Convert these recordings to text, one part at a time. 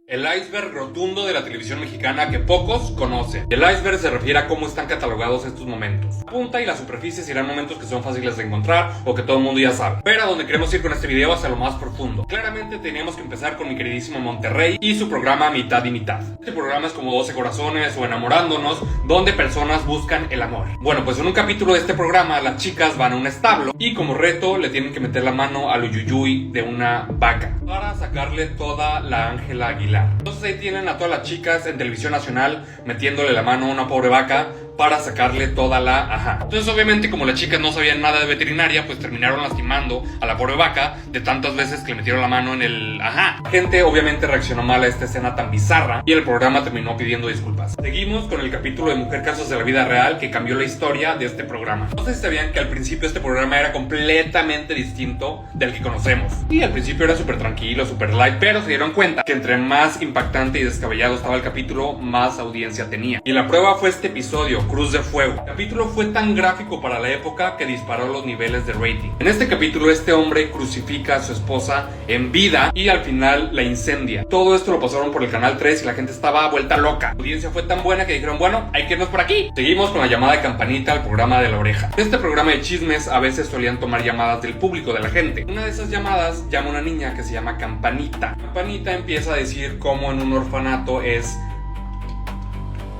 El iceberg rotundo de la televisión mexicana que pocos conocen. El iceberg se refiere a cómo están catalogados estos momentos. La punta y la superficie serán momentos que son fáciles de encontrar o que todo el mundo ya sabe. Pero a donde queremos ir con este video es a lo más profundo. Claramente teníamos que empezar con mi queridísimo Monterrey y su programa Mitad y Mitad. Este programa es como 12 corazones o Enamorándonos, donde personas buscan el amor. Bueno, pues en un capítulo de este programa las chicas van a un establo y como reto le tienen que meter la mano al uyuyuy de una vaca para sacarle toda la Ángela Aguilar. Entonces ahí tienen a todas las chicas en televisión nacional metiéndole la mano a una pobre vaca para sacarle toda la ajá. Entonces obviamente como las chicas no sabían nada de veterinaria, pues terminaron lastimando a la pobre vaca de tantas veces que le metieron la mano en el ajá. La gente obviamente reaccionó mal a esta escena tan bizarra y el programa terminó pidiendo disculpas. Seguimos con el capítulo de Mujer Casos de la Vida Real que cambió la historia de este programa. No sé si sabían que al principio este programa era completamente distinto del que conocemos. Y al principio era súper tranquilo, súper light, pero se dieron cuenta que entre más impactante y descabellado estaba el capítulo, más audiencia tenía. Y la prueba fue este episodio, Cruz de Fuego. El capítulo fue tan gráfico para la época que disparó los niveles de rating. En este capítulo este hombre crucifica a su esposa en vida y al final la incendia. Todo esto lo pasaron por el canal 3 y la gente estaba vuelta loca. La audiencia fue tan buena que dijeron, bueno, hay que irnos por aquí. Seguimos con la llamada de campanita al programa de La Oreja. En este programa de chismes a veces solían tomar llamadas del público, de la gente. Una de esas llamadas llama una niña que se llama Campanita. Campanita empieza a decir cómo en un orfanato es...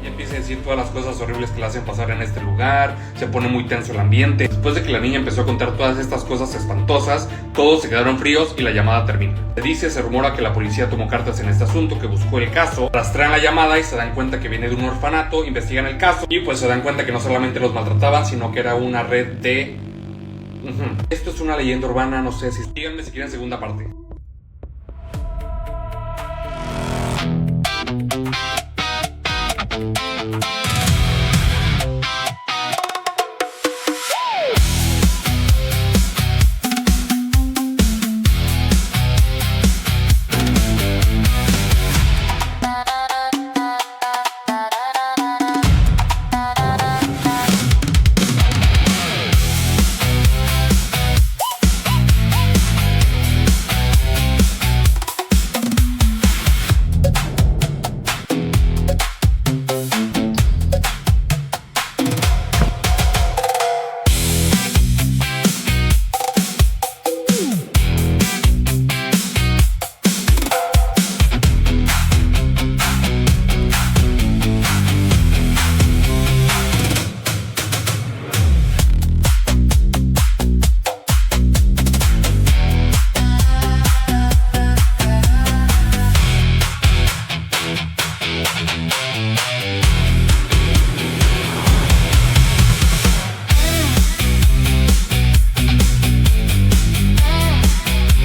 y empieza a decir todas las cosas horribles que le hacen pasar en este lugar. Se pone muy tenso el ambiente. Después de que la niña empezó a contar todas estas cosas espantosas, todos se quedaron fríos y la llamada termina. Se rumora que la policía tomó cartas en este asunto, que buscó el caso, rastrean la llamada y se dan cuenta que viene de un orfanato, investigan el caso y pues se dan cuenta que no solamente los maltrataban, sino que era una red de... Esto es una leyenda urbana, no sé si... Díganme si quieren segunda parte.